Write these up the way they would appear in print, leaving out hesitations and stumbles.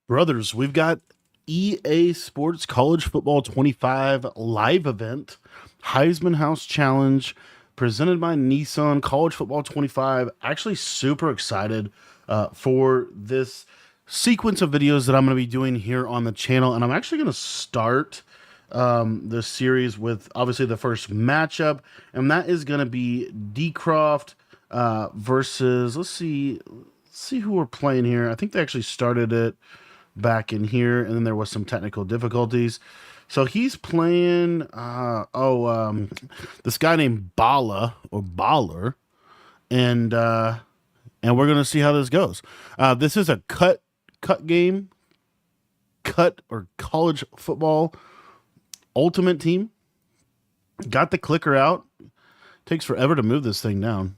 Brothers, we've got EA Sports College Football 25 live event, Heisman House Challenge, presented by Nissan. College Football 25. Actually, super excited for this sequence of videos that I'm going to be doing here on the channel. And I'm actually going to start this series with obviously the first matchup, and that is going to be DCROFT versus, let's see who we're playing here. I think they actually started it back in here, and then there was some technical difficulties. So he's playing this guy named Bala or Baller, and we're gonna see how this goes. This is a cut game, cut or college football ultimate team. Got the clicker out. Takes forever to move this thing down.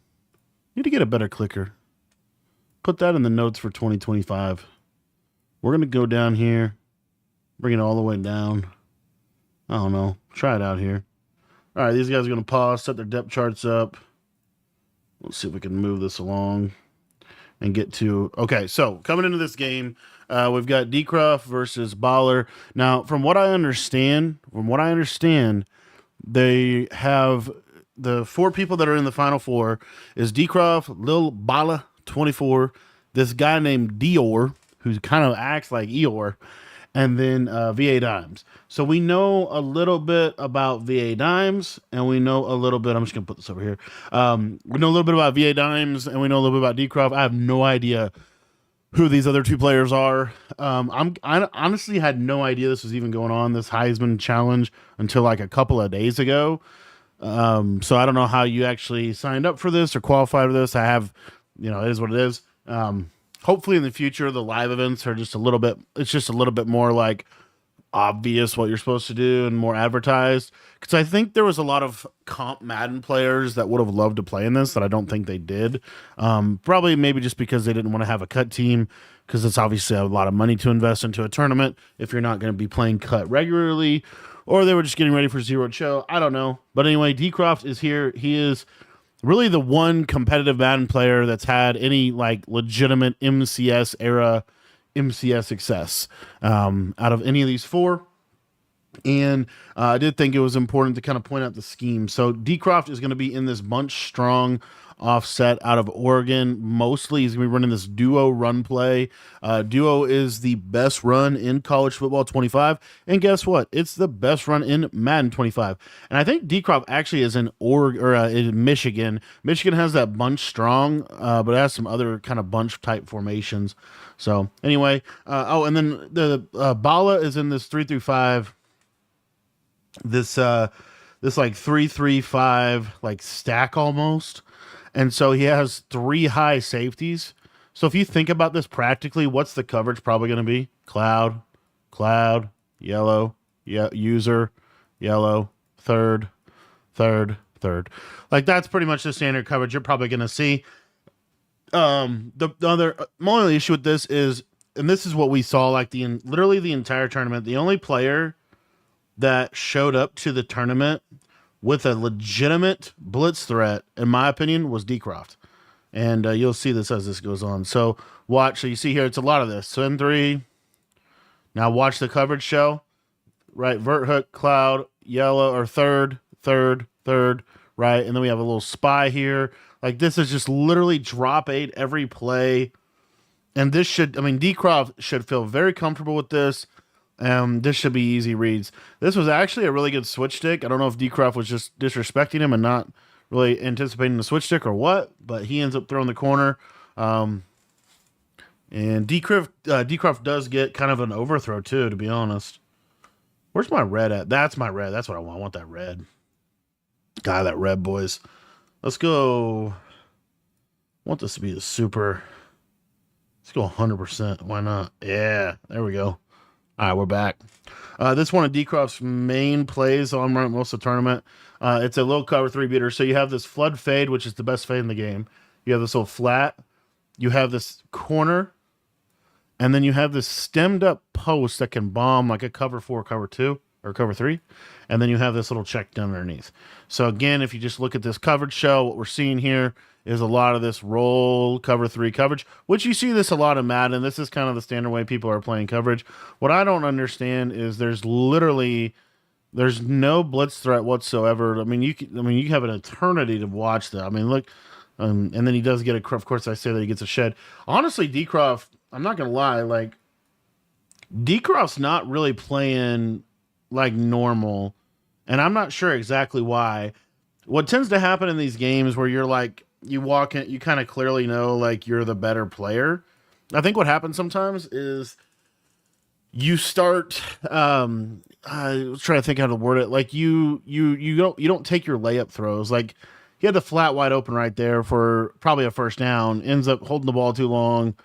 Need to get a better clicker. Put that in the notes for 2025. We're going to go down here, bring it all the way down. I don't know. Try it out here. All right, these guys are going to pause, set their depth charts up. Let's see if we can move this along and get to... Okay, so coming into this game, we've got DCROFT versus Baller. Now, from what I understand, they have the four people that are in the Final Four is DCROFT, Lil Bala, 24, this guy named Dior, who kind of acts like Eeyore, and then VA Dimes. So we know a little bit about VA Dimes, and we know a little bit, I'm just going to put this over here. We know a little bit about VA Dimes, and we know a little bit about DCROFT. I have no idea who these other two players are. I honestly had no idea this was even going on, this Heisman Challenge, until like a couple of days ago. So I don't know how you actually signed up for this or qualified for this. I have, it is what it is. Hopefully in the future, the live events are just a little bit more like obvious what you're supposed to do and more advertised. Because I think there was a lot of comp Madden players that would have loved to play in this that I don't think they did. Probably maybe just because they didn't want to have a cut team, because it's obviously a lot of money to invest into a tournament if you're not going to be playing cut regularly, or they were just getting ready for Zero Show. I don't know. But anyway, DCROFT is here. He is really the one competitive Madden player that's had any like legitimate MCS era MCS success out of any of these four. And I did think it was important to kind of point out the scheme. So DCROFT is going to be in this bunch strong offset out of Oregon. Mostly he's going to be running this duo run play. Duo is the best run in college football 25. And guess what? It's the best run in Madden 25. And I think DCROFT actually is in in Michigan. Michigan has that bunch strong, but it has some other kind of bunch type formations. So anyway, and then the Bala is in this 3-5. This like 3-3-5 like stack almost. And so he has three high safeties. So if you think about this practically, what's the coverage probably going to be? Cloud, yellow, user, yellow, third. Like that's pretty much the standard coverage you're probably going to see. The other my only issue with this is, and this is what we saw like literally the entire tournament, the only player that showed up to the tournament with a legitimate blitz threat, in my opinion, was DCROFT. And you'll see this as this goes on. So watch. So you see here, it's a lot of this. So in 3. Now watch the coverage show. Right, vert hook, cloud, yellow, or third. Right, and then we have a little spy here. Like this is just literally drop 8 every play. And this DCROFT should feel very comfortable with this. This should be easy reads. This was actually a really good switch stick. I don't know if DCROFT was just disrespecting him and not really anticipating the switch stick or what, but he ends up throwing the corner. And DCROFT does get kind of an overthrow too, to be honest. Where's my red at? That's my red. That's what I want. I want that red. God, that red, boys. Let's go. I want this to be the super. Let's go 100%. Why not? Yeah, there we go. All right, we're back. This one of DCROFT's main plays on most of the tournament. It's a low cover 3 beater. So you have this flood fade, which is the best fade in the game. You have this little flat. You have this corner. And then you have this stemmed up post that can bomb like a cover 4, cover 2. or cover 3. And then you have this little check down underneath. So again, if you just look at this coverage show, what we're seeing here is a lot of this roll cover 3 coverage, which you see this a lot in Madden. This is kind of the standard way people are playing coverage. What I don't understand is there's no blitz threat whatsoever. I mean, you have an eternity to watch that. I mean, look, and then he does get of course, I say that he gets a shed. Honestly, DCROFT, I'm not gonna lie, like DCROFT's not really playing like normal, and I'm not sure exactly why. What tends to happen in these games where you're like, you walk in, you kind of clearly know like you're the better player. I think what happens sometimes is you start I was trying to think how to word it. Like you don't take your layup throws. Like he had the flat wide open right there for probably a first down, ends up holding the ball too long,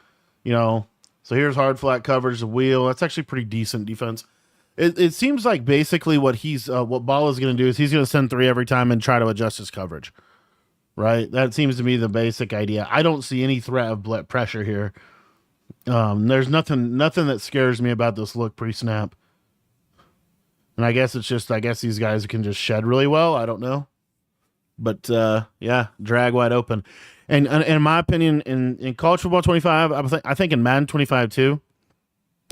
you know. So here's hard flat coverage, the wheel. That's actually pretty decent defense. It seems like basically what Ball is going to do is he's going to send 3 every time and try to adjust his coverage. Right? That seems to be the basic idea. I don't see any threat of pressure here. There's nothing that scares me about this look pre-snap. And I guess these guys can just shed really well. I don't know. But yeah, drag wide open. And in my opinion, in college football 25, I think in Madden 25 too,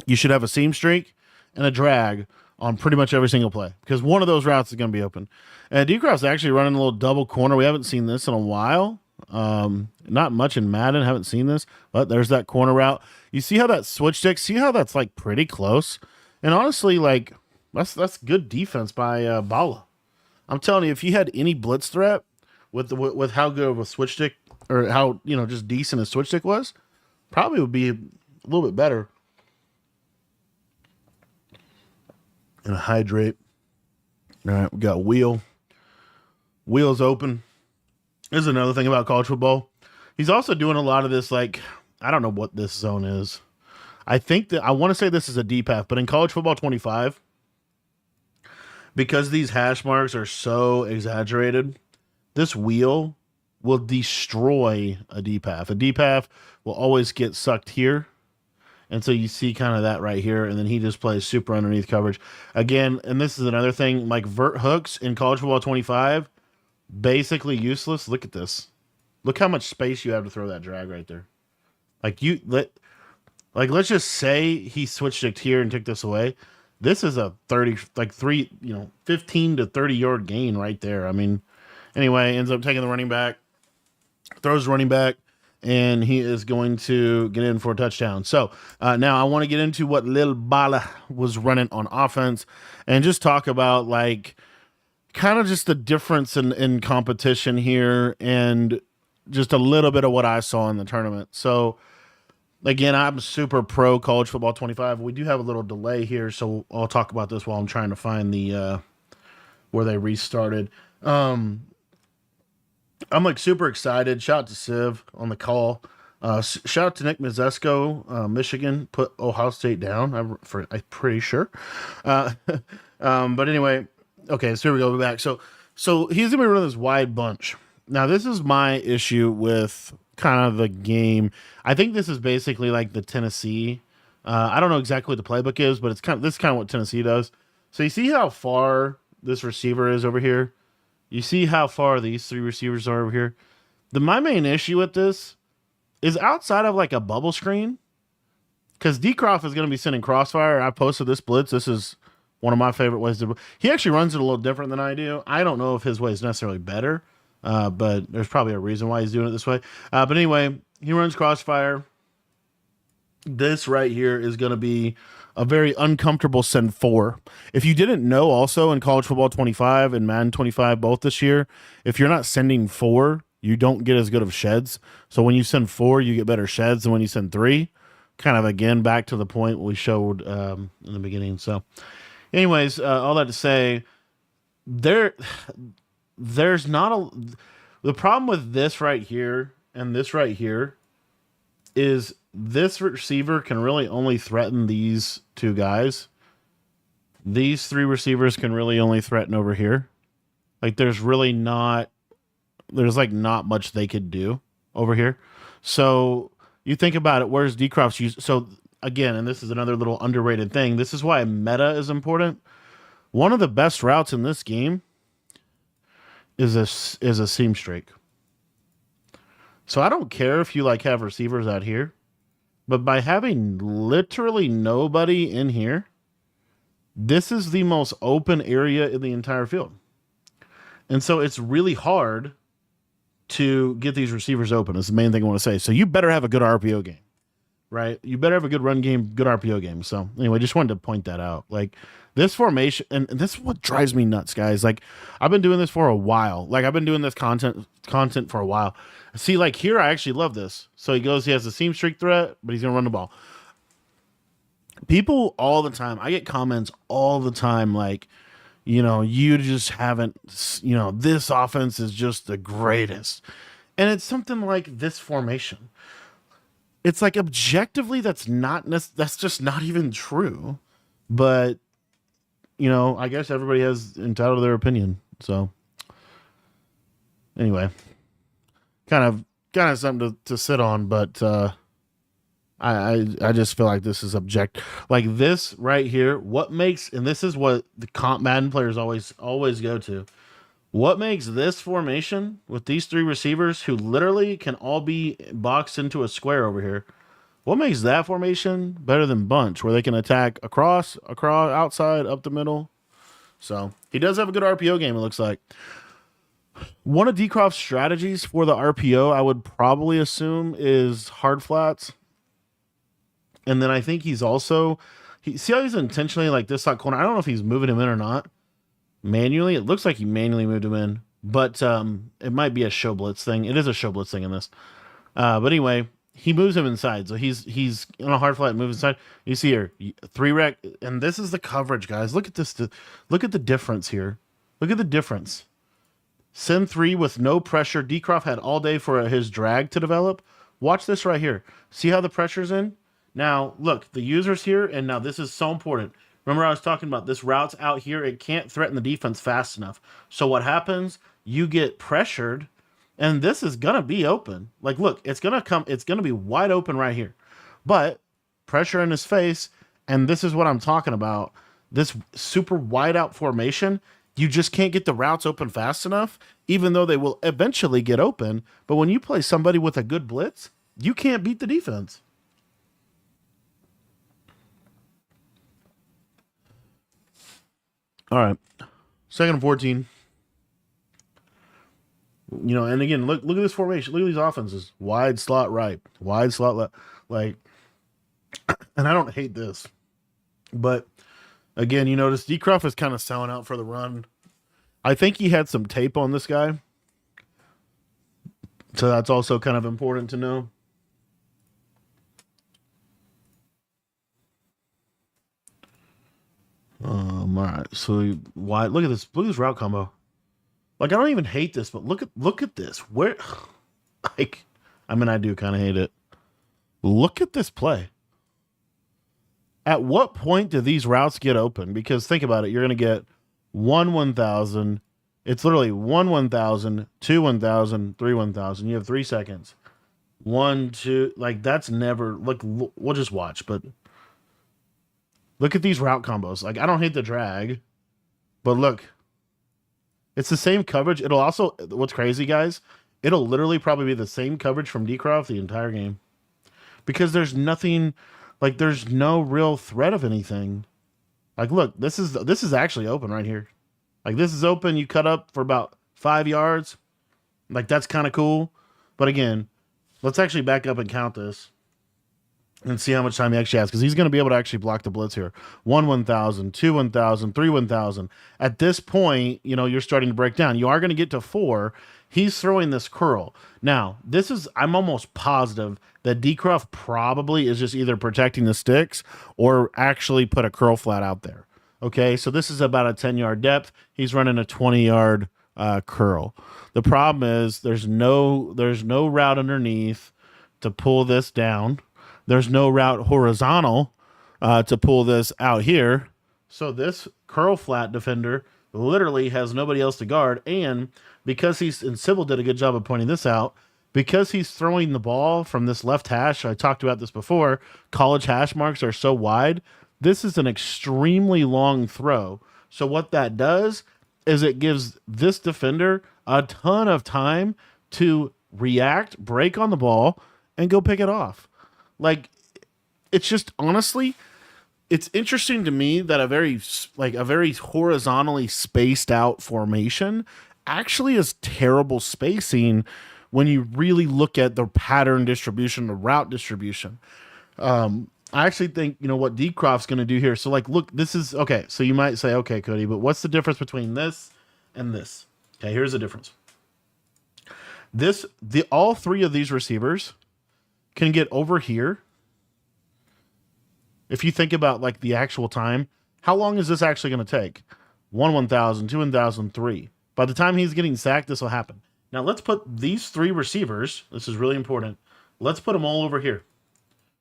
you should have a seam streak and a drag on pretty much every single play, because one of those routes is going to be open. And DCROFT's actually running a little double corner. We haven't seen this in a while. Not much in Madden. Haven't seen this, but there's that corner route. You see how that switch stick? See how that's like pretty close? And honestly, like that's good defense by Bala. I'm telling you, if you had any blitz threat with how good of a switch stick, or how just decent a switch stick was, probably would be a little bit better. And hydrate. All right, we got wheel. Wheel's open. This is another thing about college football. He's also doing a lot of this, like, I don't know what this zone is. I want to say this is a DPAF, but in college football 25, because these hash marks are so exaggerated, this wheel will destroy a DPAF. A DPAF will always get sucked here. And so you see kind of that right here, and then he just plays super underneath coverage. Again, and this is another thing, like vert hooks in college football 25, basically useless. Look at this. Look how much space you have to throw that drag right there. Let's just say he switched it here and took this away. This is a 15 to 30 yard gain right there. I mean, anyway, ends up taking the running back, throws running back, and he is going to get in for a touchdown. So now I want to get into what Lil Bala was running on offense and just talk about like kind of just the difference in competition here and just a little bit of what I saw in the tournament. So again, I'm super pro college football 25. We do have a little delay here, so I'll talk about this while I'm trying to find the where they restarted. I'm like super excited. Shout out to Civ on the call. Shout out to Nick Mizesco, Michigan put Ohio State down. I'm pretty sure. But anyway, okay, so here we go. We're back. So he's gonna be running this wide bunch. Now this is my issue with kind of the game. I think this is basically like the Tennessee. I don't know exactly what the playbook is, but this is kind of what Tennessee does. So you see how far this receiver is over here. You see how far these 3 receivers are over here. My main issue with this is outside of like a bubble screen, because DCROFT is going to be sending crossfire. I posted this blitz. This is one of my favorite ways to. He actually runs it a little different than I do. I don't know if his way is necessarily better, but there's probably a reason why he's doing it this way. But anyway, he runs crossfire. This right here is going to be a very uncomfortable send 4. If you didn't know, also in college football 25 and Madden 25 both this year, if you're not sending 4, you don't get as good of sheds. So when you send 4, you get better sheds than when you send 3. Kind of again back to the point we showed in the beginning. So anyways, all that to say, there's not the problem with this right here and this right here is this receiver can really only threaten these 2 guys. These 3 receivers can really only threaten over here. Like there's not much they could do over here. So you think about it, where's DCROFT's use? So again, and this is another little underrated thing. This is why meta is important. One of the best routes in this game is a seam streak. So I don't care if you like have receivers out here, but by having literally nobody in here, this is the most open area in the entire field. And so it's really hard to get these receivers open. Is the main thing I want to say. So you better have a good RPO game, right? You better have a good run game, good RPO game. So anyway, just wanted to point that out. Like this formation, and this is what drives me nuts, guys. Like I've been doing this for a while. Like I've been doing this content for a while. See, like here, I actually love this. So he has a seam streak threat, but he's gonna run the ball. People all the time, I get comments all the time like, you just haven't, this offense is just the greatest. And it's something like this formation. It's like objectively, that's just not even true. But, I guess everybody has entitled to their opinion. So anyway, kind of something to sit on, but, I just feel like this is like this right here. And this is what the comp Madden players always go to. What makes this formation with these three receivers who literally can all be boxed into a square over here? What makes that formation better than bunch, where they can attack across, outside, up the middle? So he does have a good RPO game, it looks like. One of DCROFT's strategies for the RPO, I would probably assume, is hard flats. And then I think he's also, see how he's intentionally like this side corner. I don't know if he's moving him in or not. Manually, it looks like he manually moved him in, but it might be a show blitz thing. It is a show blitz thing in this. But anyway, he moves him inside. So he's on a hard flat, move inside. You see here, 3-rec, and this is the coverage, guys. Look at this. Look at the difference here. Look at the difference. Send 3 with no pressure. DCROFT had all day for his drag to develop. Watch this right here. See how the pressure's in? Now, look, the user's here, and now this is so important. Remember I was talking about this route's out here. It can't threaten the defense fast enough. So what happens? You get pressured, and this is going to be open. Like, look, it's going to be wide open right here. But pressure in his face, and this is what I'm talking about. This super wide out formation, you just can't get the routes open fast enough, even though they will eventually get open. But when you play somebody with a good blitz, you can't beat the defense. All right, 2nd and 14. And again, look at this formation. Look at these offenses. Wide slot right, wide slot left. Like, and I don't hate this, but again, you notice DCROFT is kind of selling out for the run. I think he had some tape on this guy, so that's also kind of important to know. All right, so why? Look at this route combo. Like, I don't even hate this, but look at this. Where, like, I mean, I do kind of hate it. Look at this play. At what point do these routes get open? Because think about it, you're gonna get 1,000. It's literally 1,000, 2,000, 3,000. You have 3 seconds. 1, 2, like that's never. Like, we'll just watch, but. Look at these route combos. Like, I don't hate the drag, but look, it's the same coverage. It'll also, what's crazy, guys, it'll literally probably be the same coverage from DCROFT the entire game, because there's nothing, like there's no real threat of anything. Like, look, this is actually open right here. Like, this is open. You cut up for about 5 yards. Like, that's kind of cool. But again, let's actually back up and count this. And see how much time he actually has, because he's going to be able to actually block the blitz here. 1,000, 2,000, 3,000. At this point, you're starting to break down. You are going to get to 4. He's throwing this curl. Now, I'm almost positive that DCROFT probably is just either protecting the sticks or actually put a curl flat out there. Okay, so this is about a 10-yard depth. He's running a 20-yard curl. The problem is there's no route underneath to pull this down. There's no route horizontal to pull this out here. So this curl flat defender literally has nobody else to guard. And because and Sybil did a good job of pointing this out, because he's throwing the ball from this left hash, I talked about this before, college hash marks are so wide, this is an extremely long throw. So what that does is it gives this defender a ton of time to react, break on the ball, and go pick it off. Like, it's just honestly, it's interesting to me that a very horizontally spaced out formation actually is terrible spacing when you really look at the pattern distribution, the route distribution. I actually think, what DCROFT's going to do here. So, like, look, this is okay. So you might say, okay, Cody, but what's the difference between this and this? Okay, here's the difference. All three of these receivers can get over here. If you think about like the actual time, how long is this actually going to take? 1,000, 2 1,000, 3. By the time he's getting sacked, this will happen. Now let's put these three receivers. This is really important. Let's put them all over here.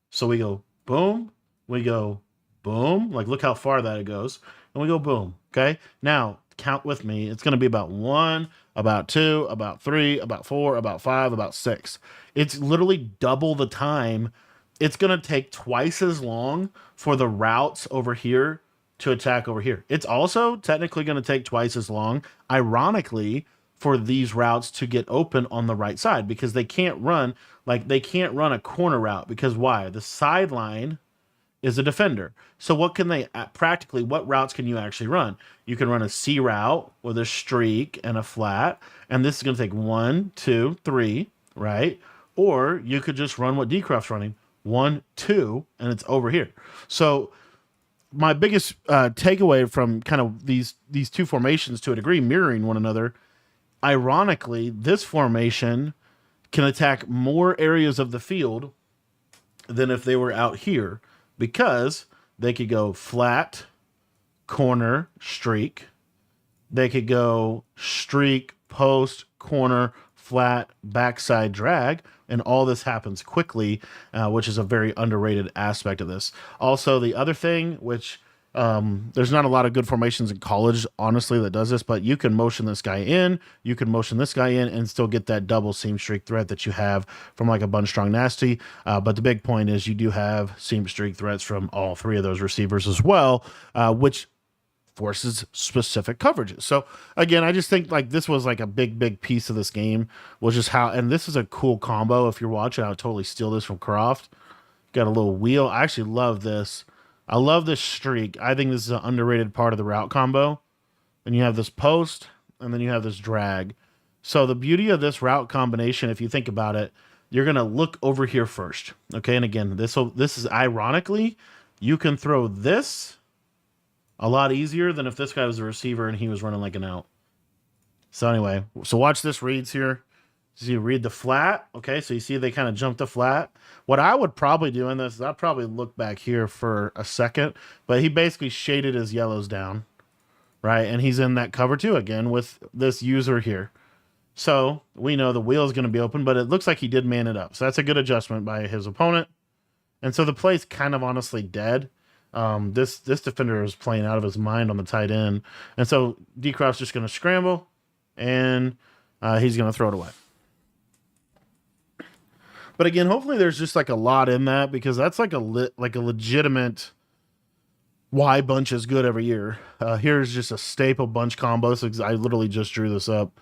So we go boom, we go boom. Like, look how far that it goes. And we go boom. Okay. Now count with me. It's going to be about 1, about 2, about 3, about 4, about 5, about 6. It's literally double the time. It's going to take twice as long for the routes over here to attack over here. It's also technically going to take twice as long, ironically, for these routes to get open on the right side, because they can't run a corner route, because why? The sideline is a defender. So what routes can you actually run? You can run a C route with a streak and a flat, and this is going to take 1, 2, 3, right? Or you could just run what DCROFT's running, 1, 2, and it's over here. So my biggest takeaway from kind of these two formations, to a degree mirroring one another, ironically, this formation can attack more areas of the field than if they were out here, because they could go flat, corner, streak. They could go streak, post, corner, flat, backside drag, and all this happens quickly, which is a very underrated aspect of this. Also, the other thing, which there's not a lot of good formations in college, honestly, that does this, but you can motion this guy in, you can motion this guy in, and still get that double seam streak threat that you have from like a Bunch Strong Nasty. But the big point is you do have seam streak threats from all three of those receivers as well, which forces specific coverages. So again, I just think like this was like a big piece of this game, was just how, and this is a cool combo. If you're watching, I would totally steal this from Croft. Got a little wheel. I actually love this. I love this streak. I think this is an underrated part of the route combo. And you have this post, and then you have this drag. So the beauty of this route combination, if you think about it, you're going to look over here first. Okay, and again, this is ironically, you can throw this a lot easier than if this guy was a receiver and he was running like an out. So anyway, so watch this reads here. So you read the flat. Okay, so you see they kind of jump the flat. What I would probably do in this is I'd probably look back here for a second, but he basically shaded his yellows down, right? And he's in that cover too again with this user here. So we know the wheel is going to be open, but it looks like he did man it up. So that's a good adjustment by his opponent. And so the play's kind of honestly dead. This defender is playing out of his mind on the tight end. And so DCROFT's just going to scramble, and he's going to throw it away. But again, hopefully there's just like a lot in that, because that's like a legitimate why bunch is good every year. Here's just a staple bunch combo. So I literally just drew this up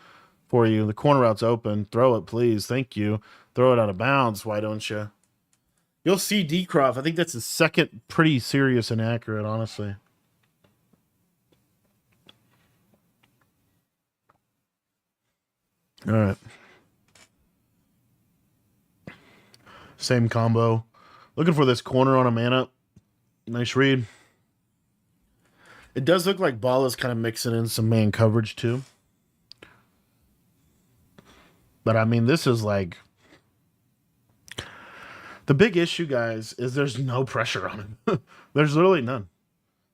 for you. The corner route's open. Throw it, please. Thank you. Throw it out of bounds. Why don't you? You'll see DCROFT. I think that's his second pretty serious inaccurate, honestly. All right. Same combo. Looking for this corner on a man up. Nice read. It does look like Ball is kind of mixing in some man coverage too. But I mean, this is like... The big issue, guys, is there's no pressure on him. There's literally none.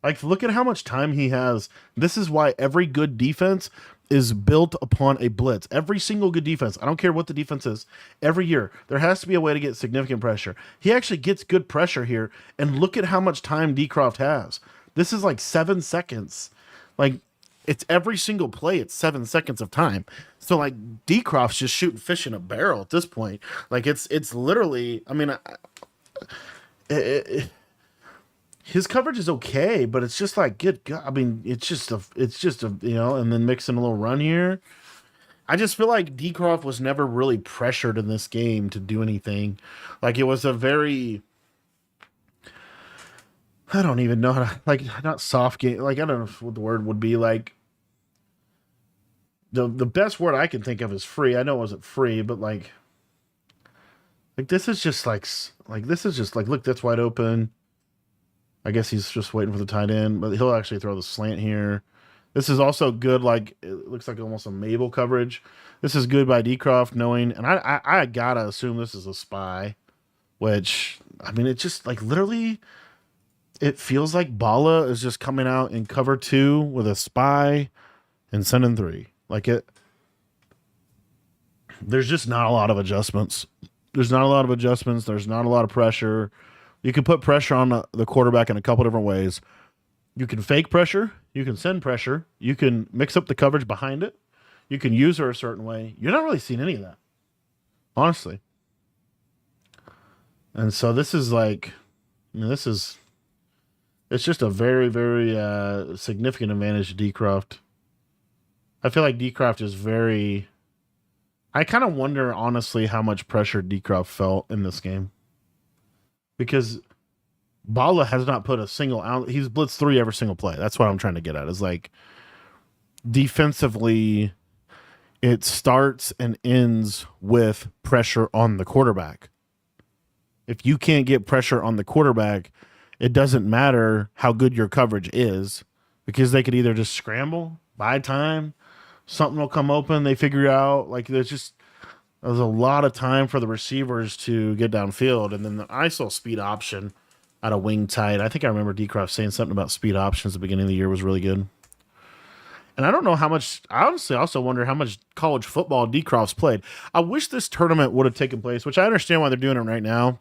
Like, look at how much time he has. This is why every good defense is built upon a blitz. Every single good defense, I don't care what the defense is, every year, there has to be a way to get significant pressure. He actually gets good pressure here, and look at how much time DCROFT has. This is like 7 seconds. Like, it's every single play, it's 7 seconds of time. So, like, DCROFT's just shooting fish in a barrel at this point. Like, it's literally, I mean, his coverage is okay, but it's just like good God. I mean, it's just a and then mix in a little run here. I just feel like DCROFT was never really pressured in this game to do anything. Like it was a very, I don't even know how to, like, not soft game. Like I don't know what the word would be. Like the best word I can think of is free. I know it wasn't free, but like this is just like this is just like, look, that's wide open. I guess he's just waiting for the tight end, but he'll actually throw the slant here. This is also good. Like it looks like almost a Mabel coverage. This is good by DCROFT knowing, and I gotta assume this is a spy, which I mean, it just like literally, it feels like Bala is just coming out in cover 2 with a spy and sending 3. Like it, there's just not a lot of adjustments. There's not a lot of adjustments. There's not a lot of pressure. You can put pressure on the quarterback in a couple different ways. You can fake pressure. You can send pressure. You can mix up the coverage behind it. You can use her a certain way. You're not really seeing any of that, honestly. And so this is like, I mean, it's just a very, very significant advantage to DCROFT. I feel like DCROFT is very, I kind of wonder, honestly, how much pressure DCROFT felt in this game. Because Bala has not put a single out. He's blitzed 3 every single play. That's what I'm trying to get at. Is like defensively, it starts and ends with pressure on the quarterback. If you can't get pressure on the quarterback, it doesn't matter how good your coverage is, because they could either just scramble, buy time, something will come open, they figure out. Like there's a lot of time for the receivers to get downfield, and then the ISO speed option out of wing tight. I think I remember DCROFT saying something about speed options at the beginning of the year was really good. And I don't know how much, I honestly also wonder how much college football DCROFT's played. I wish this tournament would have taken place, which I understand why they're doing it right now.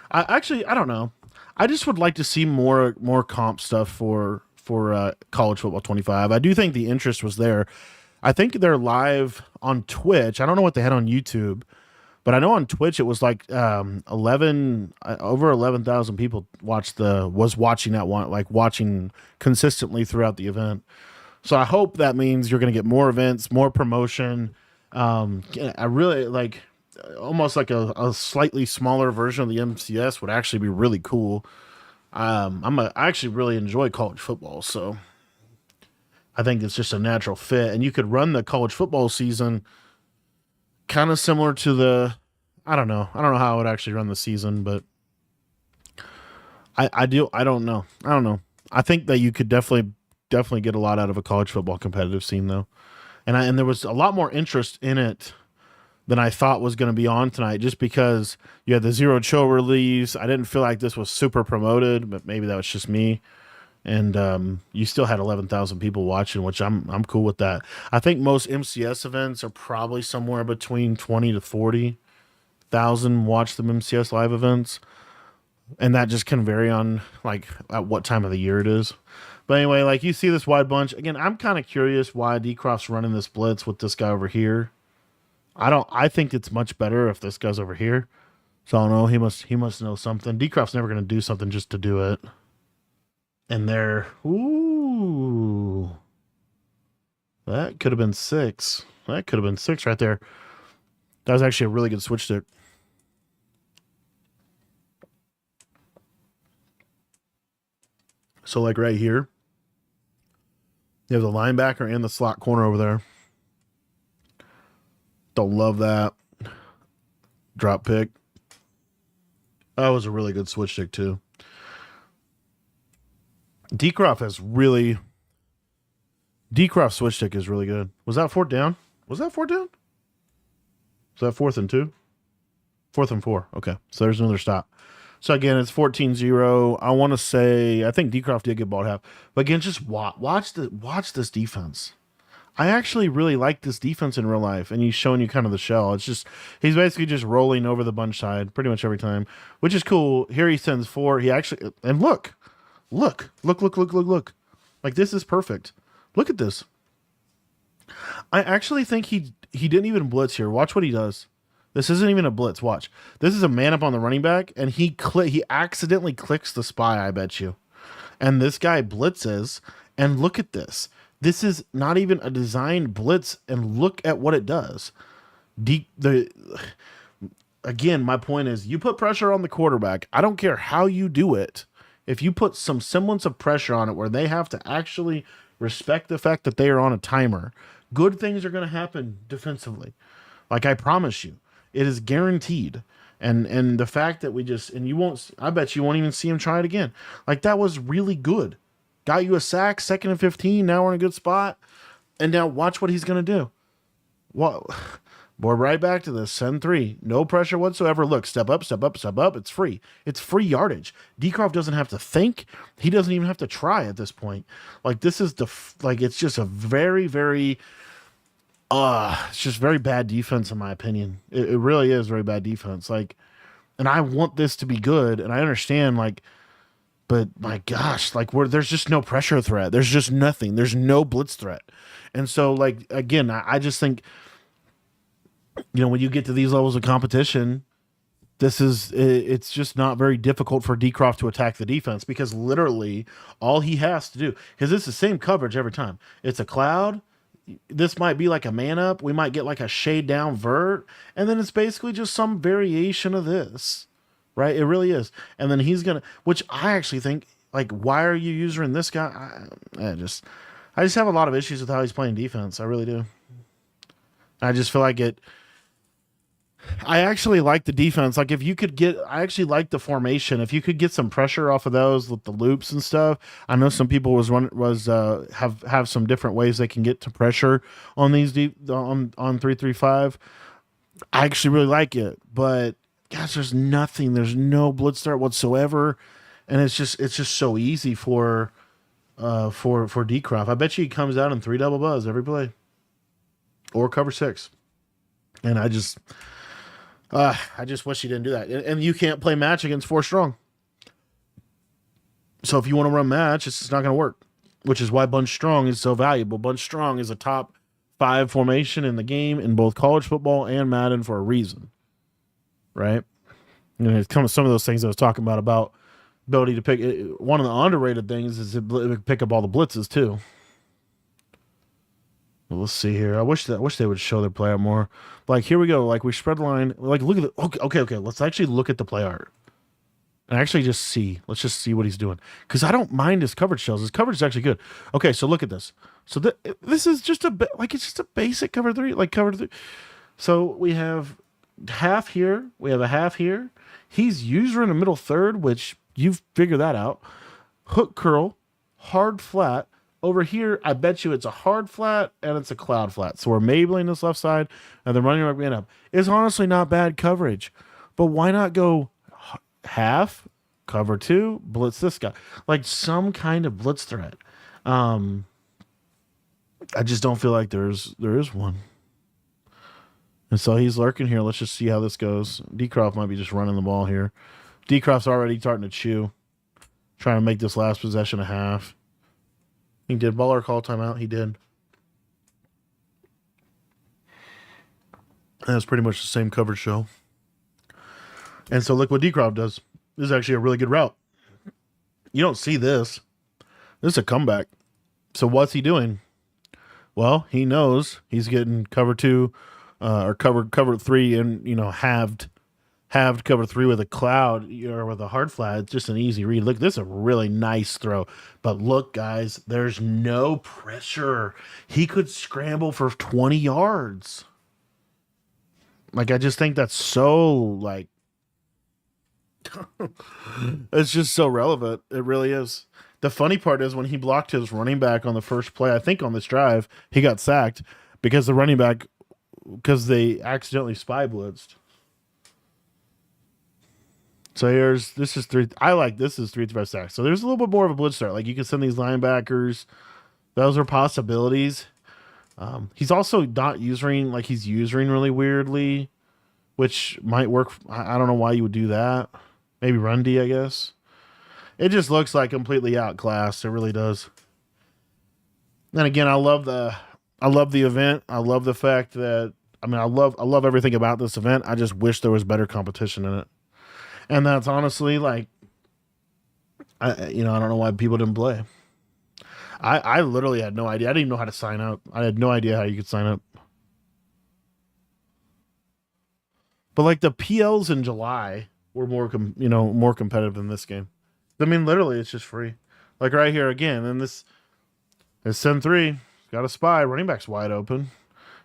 I don't know. I just would like to see more comp stuff for college football 25. I do think the interest was there. I think they're live on Twitch. I don't know what they had on YouTube, but I know on Twitch it was like over 11,000 people was watching that one, like watching consistently throughout the event. So I hope that means you're going to get more events, more promotion. I really like, almost like a slightly smaller version of the MCS would actually be really cool. I actually really enjoy college football, so I think it's just a natural fit. And you could run the college football season kind of similar to I don't know how I would actually run the season, but I don't know. I think that you could definitely get a lot out of a college football competitive scene though. And there was a lot more interest in it than I thought was going to be on tonight, just because you had the Zero Chill release. I didn't feel like this was super promoted, but maybe that was just me. And you still had 11,000 people watching, which I'm cool with that. I think most MCS events are probably somewhere between 20 to 40,000 watch them MCS live events, and that just can vary on like at what time of the year it is. But anyway, like you see this wide bunch again. I'm kind of curious why DCROFT's running this blitz with this guy over here. I think it's much better if this guy's over here. So I don't know. He must know something. DCROFT's never going to do something just to do it. And there, ooh, that could have been 6. That could have been 6 right there. That was actually a really good switch stick. So like right here, you have the linebacker and the slot corner over there. Don't love that. Drop pick. That was a really good switch stick too. DCROFT switch stick is really good. Was that 4th down? Was that 4th down? Was that 4th and 2? 4th and 4. Okay. So there's another stop. So again, it's 14-0. I want to say, I think DCROFT did get ball half. But again, just watch this defense. I actually really like this defense in real life, and he's showing you kind of the shell. It's just, he's basically just rolling over the bunch side pretty much every time, which is cool. Here he sends 4. He actually, and look. Like, this is perfect. Look at this. I actually think he didn't even blitz here. Watch what he does. This isn't even a blitz. Watch. This is a man up on the running back, and he accidentally clicks the spy, I bet you. And this guy blitzes, and look at this. This is not even a designed blitz, and look at what it does. Again, my point is, you put pressure on the quarterback. I don't care how you do it. If you put some semblance of pressure on it where they have to actually respect the fact that they are on a timer, good things are going to happen defensively. Like, I promise you, it is guaranteed. And the fact that I bet you won't even see him try it again. Like, that was really good. Got you a sack, 2nd and 15. Now we're in a good spot. And now watch what he's going to do. Well, we're right back to this. Send 3. No pressure whatsoever. Look, step up, step up, step up. It's free. It's free yardage. DCROFT doesn't have to think. He doesn't even have to try at this point. Like, this is it's just a very, very, it's just very bad defense in my opinion. It really is very bad defense. Like, and I want this to be good, and I understand, like, but my gosh, like, there's just no pressure threat. There's just nothing. There's no blitz threat. And so, like, again, I just think, when you get to these levels of competition, it's just not very difficult for DCROFT to attack the defense, because literally all he has to do, because it's the same coverage every time. It's a cloud. This might be like a man up. We might get like a shade down vert, and then it's basically just some variation of this, right? It really is. And then he's gonna, which I actually think, like, why are you using this guy? I just have a lot of issues with how he's playing defense. I really do. I just feel like I actually like the defense. Like, I actually like the formation. If you could get some pressure off of those with the loops and stuff. I know some people have some different ways they can get to pressure on these on 3-3-5. I actually really like it, but gosh, there's nothing. There's no blitz threat whatsoever, and it's just so easy for DCROFT. I bet you he comes out in 3 double buzz every play, or cover 6, and I just wish he didn't do that. And you can't play match against 4 strong. So if you want to run match, it's just not going to work, which is why bunch strong is so valuable. Bunch strong is a top 5 formation in the game in both college football and Madden for a reason, right? And it comes some of those things I was talking about ability to pick. One of the underrated things is it pick up all the blitzes too. Well, let's see here. I wish they would show their play art more. Like, here we go. Like, we spread the line. Like, look at the okay. Let's actually look at the play art and actually just see. Let's just see what he's doing, because I don't mind his coverage shells. His coverage is actually good. Okay, so look at this. So this is just it's just a basic cover 3, like cover 3. So we have half here. We have a half here. He's user in the middle third, which you've figured that out. Hook curl, hard flat. Over here, I bet you it's a hard flat and it's a cloud flat. So we're mabling this left side and the running back man up. It's honestly not bad coverage. But why not go half, cover 2, blitz this guy? Like, some kind of blitz threat. I just don't feel like there is one. And so he's lurking here. Let's just see how this goes. DCROFT might be just running the ball here. DCROFT's already starting to chew. Trying to make this last possession a half. He did. Baller call timeout. He did. And that's pretty much the same coverage show. And so look what DCROFT does. This is actually a really good route. You don't see this. This is a comeback. So what's he doing? Well, he knows he's getting cover 2 or cover 3 and, halved cover 3 with a cloud or with a hard flat. It's just an easy read. Look, this is a really nice throw. But look, guys, there's no pressure. He could scramble for 20 yards. Like, I just think that's so, like, it's just so relevant. It really is. The funny part is when he blocked his running back on the first play, I think on this drive, he got sacked because they accidentally spy blitzed. So this is 3-5 sacks. So there's a little bit more of a blitz start. Like, you can send these linebackers. Those are possibilities. He's also not using, like, he's using really weirdly, which might work. I don't know why you would do that. Maybe run D, I guess. It just looks like completely outclassed. It really does. And again, I love the event. I love the fact that I mean, I love everything about this event. I just wish there was better competition in it. And that's honestly like, I don't know why people didn't play. I literally had no idea. I didn't even know how to sign up. I had no idea how you could sign up. But like the PLs in July were more competitive than this game. I mean, literally, it's just free. Like right here again, and this is Sen 3. Got a spy. Running back's wide open.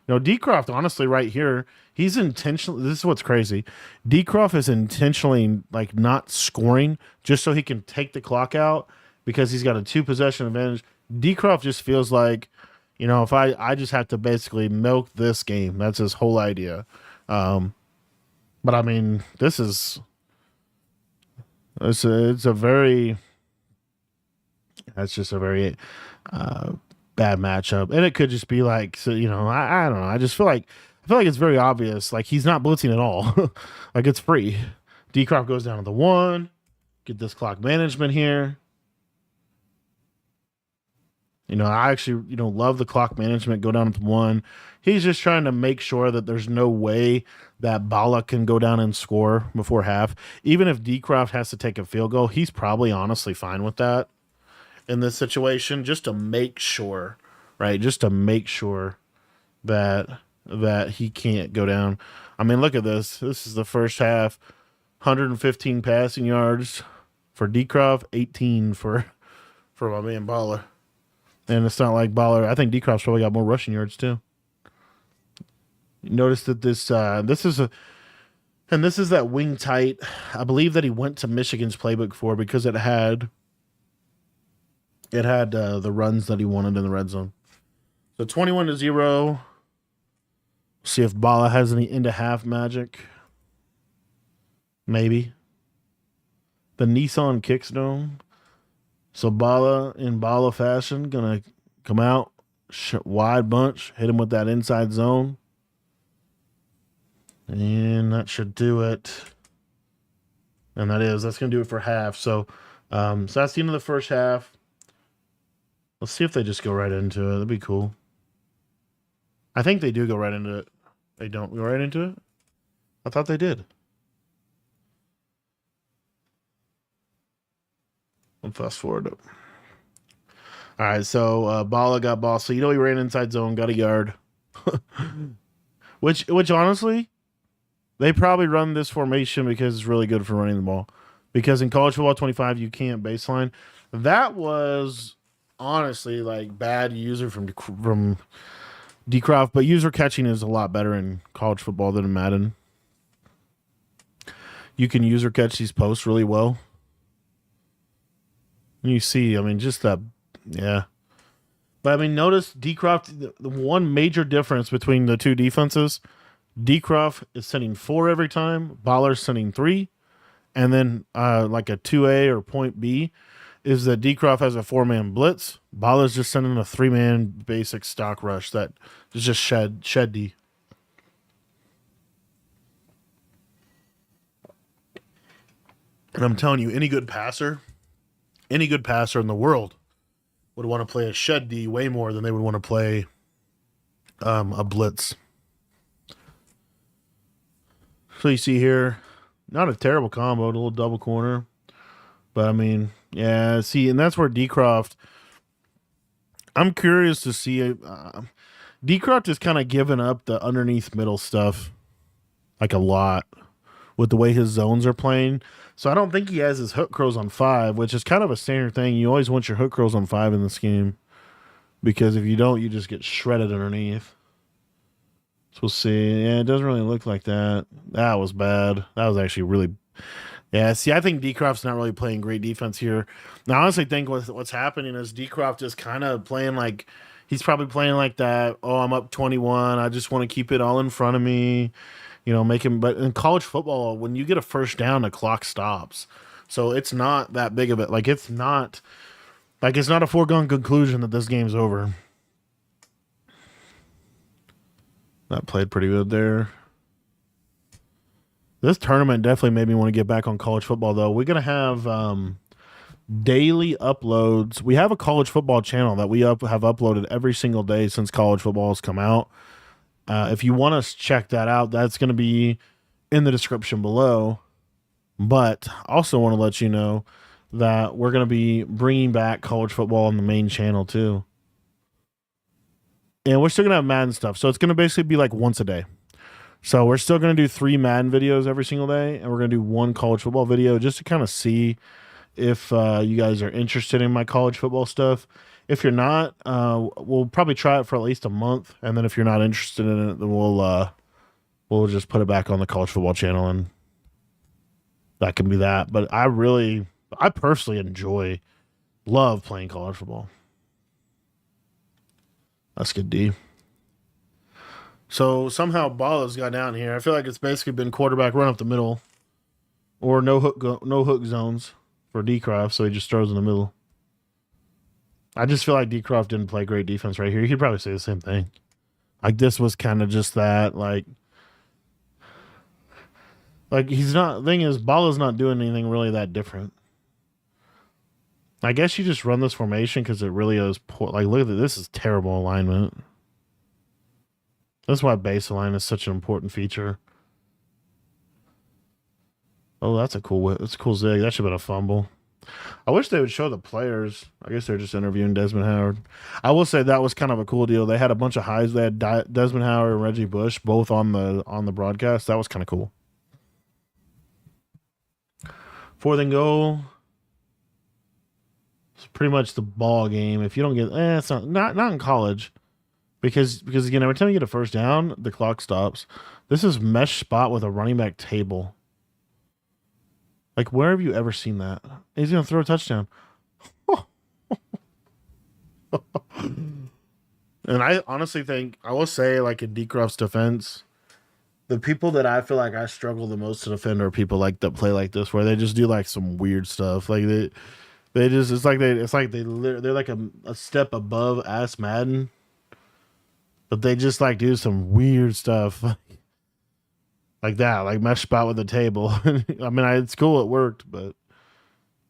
DCROFT, honestly, right here, he's intentionally. This is what's crazy. DCROFT is intentionally like not scoring just so he can take the clock out because he's got a 2-possession advantage. DCROFT just feels like, if I just have to basically milk this game. That's his whole idea. But I mean, it's a very. That's just a very bad matchup, and it could just be like, so I don't know. I feel like it's very obvious. Like he's not blitzing at all. Like it's free. DCROFT goes down to the 1. Get this clock management here. I actually love the clock management. Go down to 1. He's just trying to make sure that there's no way that Bala can go down and score before half. Even if DCROFT has to take a field goal, he's probably honestly fine with that in this situation, just to make sure, right? Just to make sure that he can't go down. I mean, look at this. This is the first half. 115 passing yards for DCROFT, 18 for my man Baller. And it's not like Baller. I think DCROFT's probably got more rushing yards too. You notice that this is that wing tight. I believe that he went to Michigan's playbook for because it had the runs that he wanted in the red zone. So 21-0. See if Bala has any into half magic. Maybe. The Nissan Kicks Dome. So Bala in Bala fashion gonna come out wide bunch, hit him with that inside zone, and that should do it. And that's gonna do it for half. So that's the end of the first half. Let's see if they just go right into it. That'd be cool. I think they do go right into it. They don't go right into it? I thought they did. I'll fast forward up. All right, so Bala got ball. So he ran inside zone, got a yard. which honestly, they probably run this formation because it's really good for running the ball. Because in college football 25, you can't baseline. That was honestly like bad user from DCROFT, but user catching is a lot better in college football than in Madden. You can user catch these posts really well. And you see, I mean, just that, yeah. But I mean, notice DCROFT, the one major difference between the two defenses, DCROFT is sending 4 every time, Baller's sending 3, and then like a 2A or point B is that DCROFT has a 4-man blitz. Baller's just sending a 3-man basic stock rush that is just shed D. And I'm telling you, any good passer in the world would want to play a shed D way more than they would want to play a blitz. So you see here, not a terrible combo, a little double corner. But I mean, yeah, see, and that's where DCROFT, I'm curious to see, DCROFT is kind of giving up the underneath middle stuff like a lot with the way his zones are playing. So I don't think he has his hook curls on 5, which is kind of a standard thing. You always want your hook curls on 5 in this game because if you don't, you just get shredded underneath. So we'll see. Yeah, it doesn't really look like that. That was bad. That was actually really... Yeah, see, I think DCROFT's not really playing great defense here. Now, I honestly think what's happening is DCROFT is kind of playing like... He's probably playing like that, oh, I'm up 21. I just want to keep it all in front of me. Make him. But in college football, when you get a first down, the clock stops. So it's not that big of it. Like it's not a foregone conclusion that this game's over. That played pretty good there. This tournament definitely made me want to get back on college football, though. We're gonna have daily uploads. We have a college football channel that we have uploaded every single day since college football has come out. If you want to check that out, that's going to be in the description below. But also want to let you know that we're going to be bringing back college football on the main channel too. And we're still going to have Madden stuff. So it's going to basically be like once a day. So we're still going to do 3 Madden videos every single day. And we're going to do 1 college football video just to kind of see if you guys are interested in my college football stuff. If you're not, we'll probably try it for at least a month. And then if you're not interested in it, then we'll just put it back on the college football channel, and that can be that. But I personally love playing college football. That's good, D. So somehow Bala's got down here. I feel like it's basically been quarterback run up the middle, or no hook zones for DCROFT, so he just throws in the middle. I just feel like DCROFT didn't play great defense right here. He could probably say the same thing. Like, this was kind of just that, like he's not. Thing is, Bala's not doing anything really that different. I guess you just run this formation because it really is poor. Like, look at this. This is terrible alignment. That's why base align is such an important feature. Oh, that's a cool zig. That should have been a fumble. I wish they would show the players. I guess they're just interviewing Desmond Howard. I will say that was kind of a cool deal. They had a bunch of highs. They had Desmond Howard and Reggie Bush both on the broadcast. That was kind of cool. 4th and goal. It's pretty much the ball game. If you don't get, it's not in college, because again, every time you get a first down, the clock stops. This is mesh spot with a running back table. Like, where have you ever seen that? He's gonna throw a touchdown. And I honestly think, I will say, like, in DCROFT's defense, the people that I feel like I struggle the most to defend are people like that play like this, where they just do like some weird stuff. Like they just, they're like a step above Ass Madden, but they just like do some weird stuff like that, like mesh spot with the table. I mean, it's cool, it worked, but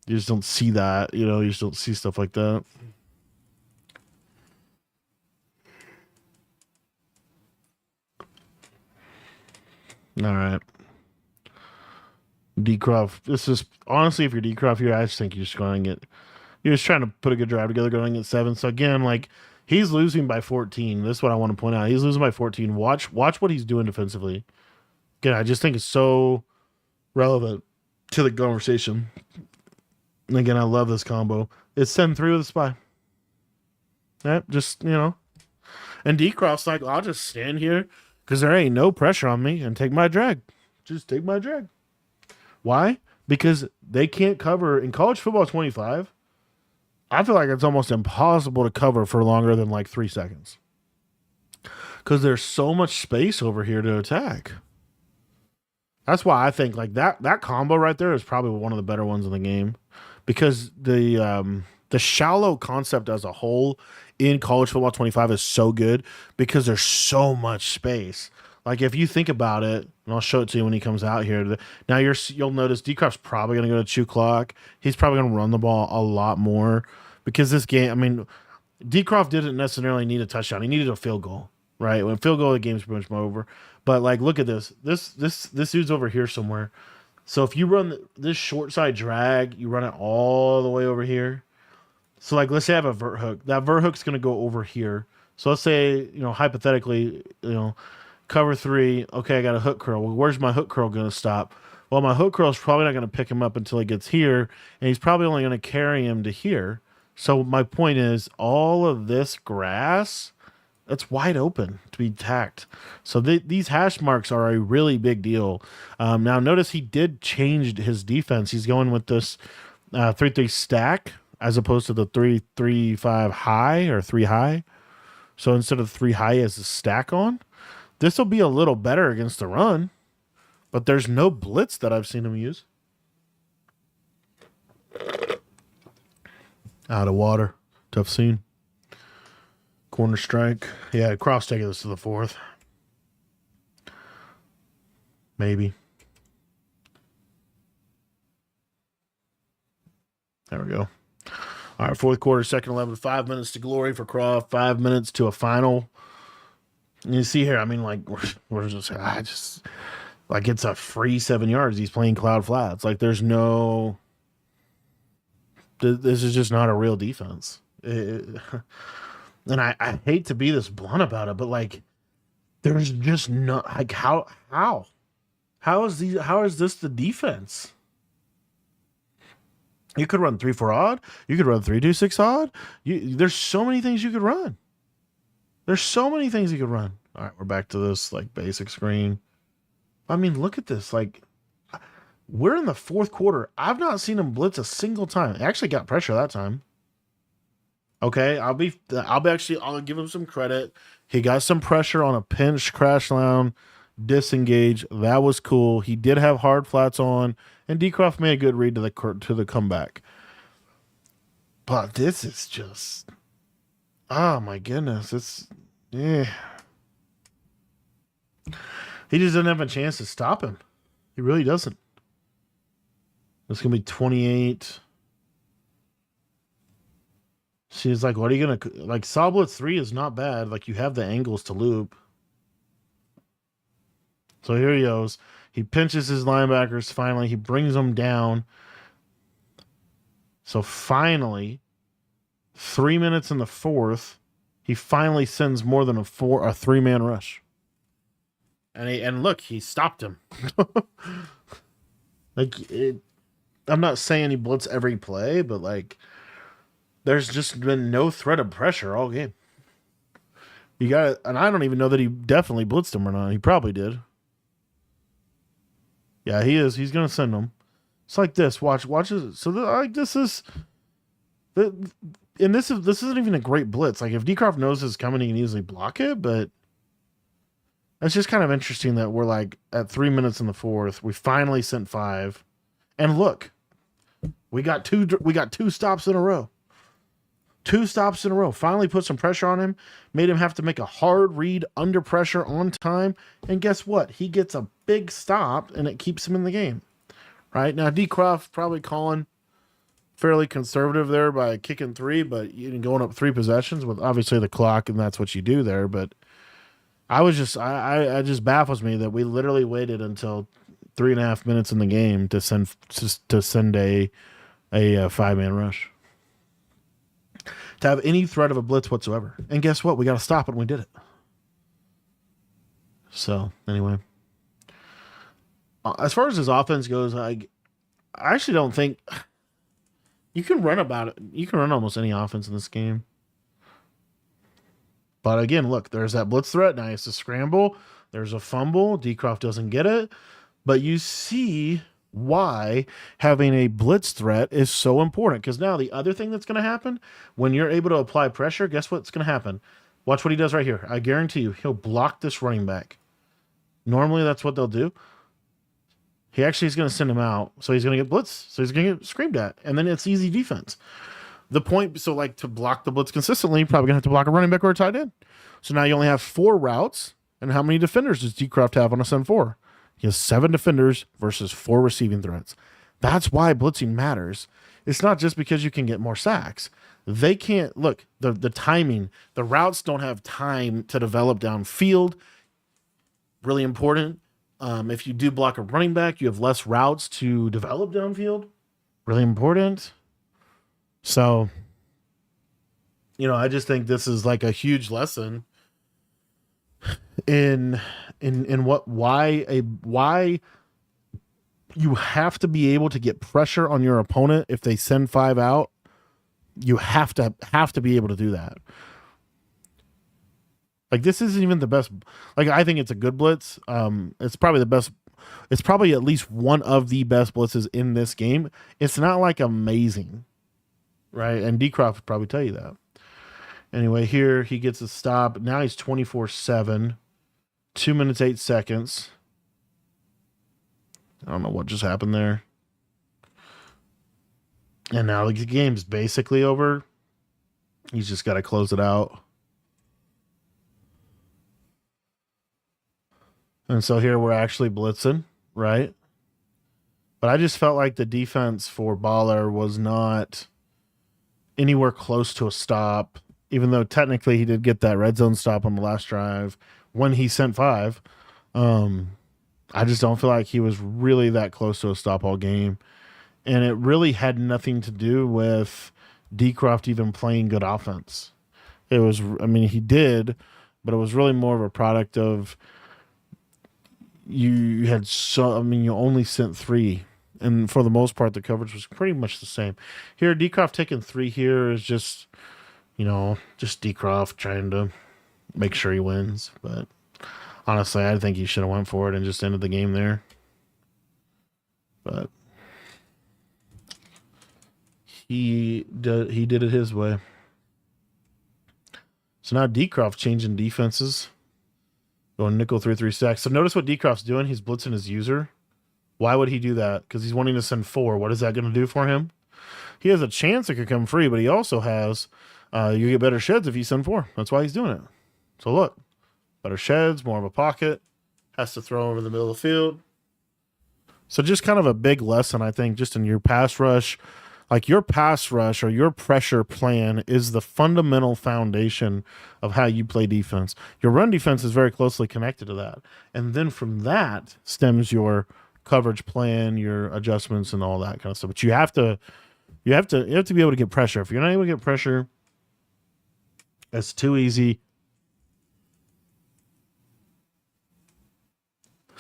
you just don't see that, you just don't see stuff like that. All right. DCROFT. This is honestly, if you're DCROFT here, I just think you're just trying to put a good drive together going at 7. So again, like, he's losing by 14. This is what I want to point out. He's losing by 14. Watch what he's doing defensively. Again, I just think it's so relevant to the conversation. And again, I love this combo. It's 7-3 with a spy. Yep, just, And DCROFT's like, I'll just stand here because there ain't no pressure on me and take my drag. Just take my drag. Why? Because they can't cover in college football 25. I feel like it's almost impossible to cover for longer than like 3 seconds. Because there's so much space over here to attack. That's why I think like that combo right there is probably one of the better ones in the game. Because the shallow concept as a whole in college football 25 is so good because there's so much space. Like, if you think about it, and I'll show it to you when he comes out here. Now you'll notice DCROFT's probably going to go to chew clock. He's probably going to run the ball a lot more because this game, I mean, DCROFT didn't necessarily need a touchdown. He needed a field goal, right? When field goal, the game's pretty much over. But like, look at this. This dude's over here somewhere. So if you run this short side drag, you run it all the way over here. So like, let's say I have a vert hook. That vert hook's going to go over here. So let's say, hypothetically, cover 3. Okay, I got a hook curl. Well, where's my hook curl going to stop? Well, my hook curl is probably not going to pick him up until he gets here, and he's probably only going to carry him to here. So my point is, all of this grass, it's wide open to be tacked. So these hash marks are a really big deal. Now, notice he did change his defense. He's going with this 3-3 stack as opposed to the 3-3-5 high or 3 high. So instead of 3 high, he has a stack on. This will be a little better against the run, but there's no blitz that I've seen him use. Out of water. Tough scene. Corner strike. Yeah, cross taking this to the 4th. Maybe. There we go. All right, 4th quarter, second 11, 5 minutes to glory for Croft, 5 minutes to a final. You see here, I mean, like we're just, I just like it's a free 7 yards. He's playing cloud flats. Like there's no, this is just not a real defense. And I hate to be this blunt about it, but like there's just no like how is this the defense? You could run 3-4 odd. You could run 3-2-6 odd. There's so many things you could run. There's so many things you could run. All right, we're back to this like basic screen. I mean, look at this. Like, we're in the fourth quarter. I've not seen him blitz a single time. He actually got pressure that time. Okay, I'll give him some credit. He got some pressure on a pinch, crash down, disengage. That was cool. He did have hard flats on, and DCROFT made a good read to the comeback. But this is just, oh my goodness, it's yeah. He just doesn't have a chance to stop him. He really doesn't. It's gonna be 28. She's like, what are you gonna like? Saw blitz 3 is not bad. Like you have the angles to loop. So here he goes. He pinches his linebackers. Finally, he brings them down. So finally, 3 minutes in the fourth, he finally sends more than a 3-man rush. And look, he stopped him. I'm not saying he blitz every play, but like, there's just been no threat of pressure all game. You got it, and I don't even know that he definitely blitzed him or not. He probably did. Yeah, he is. He's gonna send them. It's like this. Watch it. So this isn't even a great blitz. Like if DCROFT knows it's coming, he can easily block it. But it's just kind of interesting that we're like at 3 minutes in the fourth. We finally sent 5, and look, we got two stops in a row. 2 stops in a row. Finally put some pressure on him. Made him have to make a hard read under pressure on time. And guess what? He gets a big stop, and it keeps him in the game. Right? Now, DCROFT probably calling fairly conservative there by kicking 3, but you're going up 3 possessions with obviously the clock, and that's what you do there. But I just baffles me that we literally waited until 3.5 minutes in the game to send a 5-man rush. To have any threat of a blitz whatsoever. And guess what? We got to stop it, and we did it. So, anyway. As far as his offense goes, I actually don't think you can run almost any offense in this game. But again, look, there's that blitz threat. Now he has to scramble. There's a fumble. DCROFT doesn't get it. But you see why having a blitz threat is so important. Because now the other thing that's going to happen, when you're able to apply pressure, guess what's going to happen? Watch what he does right here. I guarantee you, he'll block this running back. Normally, that's what they'll do. He actually is going to send him out, so he's going to get blitzed. So he's going to get screamed at, and then it's easy defense. The point, so like to block the blitz consistently, you're probably going to have to block a running back or a tight end. So now you only have 4 routes, and how many defenders does DCROFT have on a 7-4? He has 7 defenders versus 4 receiving threats. That's why blitzing matters. It's not just because you can get more sacks. They can't, look, the timing, the routes don't have time to develop downfield. Really important. If you do block a running back, you have less routes to develop downfield. Really important. So, I just think this is like a huge lesson in why you have to be able to get pressure on your opponent if they send 5 out. You have to be able to do that. Like this isn't even the best. Like I think it's a good blitz. It's probably the best. It's probably at least one of the best blitzes in this game. It's not like amazing, right? And DCROFT would probably tell you that. Anyway, here he gets a stop. Now he's 24-7, 2 minutes 8 seconds. I don't know what just happened there. And now the game's basically over. He's just got to close it out. And so here we're actually blitzing, right? But I just felt like the defense for Baller was not anywhere close to a stop, even though technically he did get that red zone stop on the last drive. when he sent 5. I just don't feel like he was really that close to a stop all game. And it really had nothing to do with DCROFT even playing good offense. It was, I mean, he did, but it was really more of a product of you had so, I mean, you only sent 3. And for the most part, the coverage was pretty much the same. Here, DCROFT taking 3 here is just, just DCROFT trying to make sure he wins. But honestly, I think he should have went for it and just ended the game there. But he did it his way. So now DCROFT changing defenses. Going nickel 3-3 stacks. So notice what DCROFT's doing. He's blitzing his user. Why would he do that? Because he's wanting to send 4. What is that going to do for him? He has a chance it could come free, but he also has, you get better sheds if you send 4. That's why he's doing it. So look, better sheds, more of a pocket, has to throw over the middle of the field. So just kind of a big lesson, I think, just in your pass rush. Like your pass rush or your pressure plan is the fundamental foundation of how you play defense. Your run defense is very closely connected to that. And then from that stems your coverage plan, your adjustments, and all that kind of stuff. But you have to be able to get pressure. If you're not able to get pressure, it's too easy.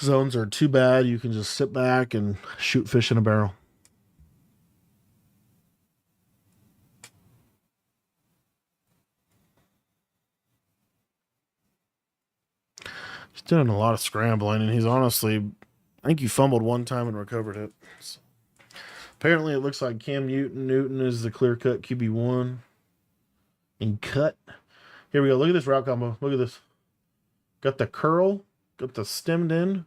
Zones are too bad. You can just sit back and shoot fish in a barrel. He's doing a lot of scrambling, and he's honestly, I think he fumbled one time and recovered it. So, apparently, it looks like Cam Newton is the clear-cut QB1. And cut. Here we go. Look at this route combo. Look at this. Got the curl. Got the stemmed in.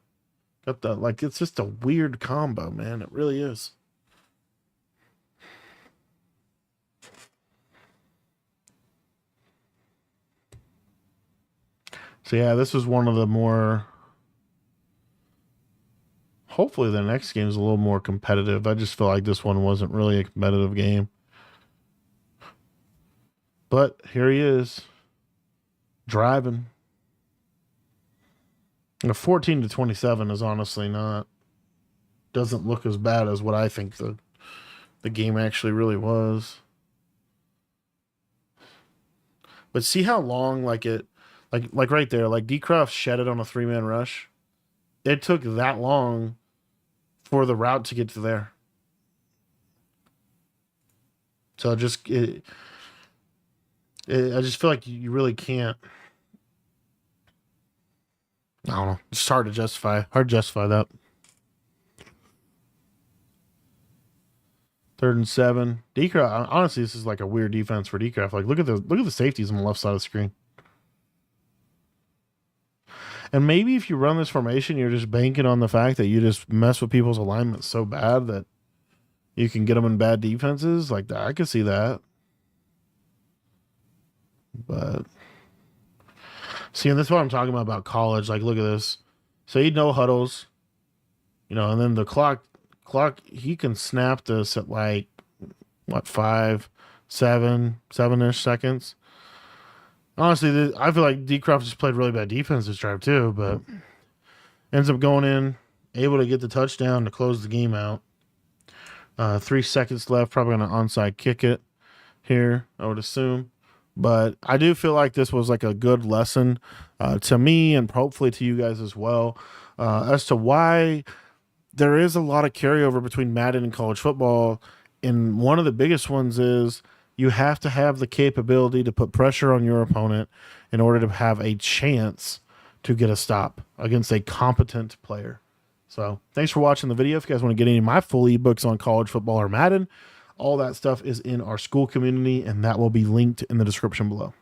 Got the, like, it's just a weird combo, man. It really is. So, yeah, this was one of the more... Hopefully the next game is a little more competitive. I just feel like this one wasn't really a competitive game. But here he is. Driving. And a 14-27 is honestly not... Doesn't look as bad as what I think the game actually really was. But see how long, like right there, like DCROFT shed it on a 3-man rush. It took that long for the route to get to there. So I just feel like you really can't. I don't know. It's hard to justify that. 3rd and 7. DCROFT, honestly, this is like a weird defense for DCROFT. Like, look at the safeties on the left side of the screen. And maybe if you run this formation, you're just banking on the fact that you just mess with people's alignment so bad that you can get them in bad defenses. Like that, I could see that. But see, and that's what I'm talking about college. Like, look at this. So he'd no huddles, and then the clock, he can snap this at like, what, 5, 7-ish seconds. Honestly, I feel like DCROFT just played really bad defense this drive too, but ends up going in, able to get the touchdown to close the game out. 3 seconds left, probably going to onside kick it here, I would assume. But I do feel like this was like a good lesson to me and hopefully to you guys as well as to why there is a lot of carryover between Madden and college football. And one of the biggest ones is you have to have the capability to put pressure on your opponent in order to have a chance to get a stop against a competent player. So thanks for watching the video. If you guys want to get any of my full ebooks on college football or Madden, all that stuff is in our school community, and that will be linked in the description below.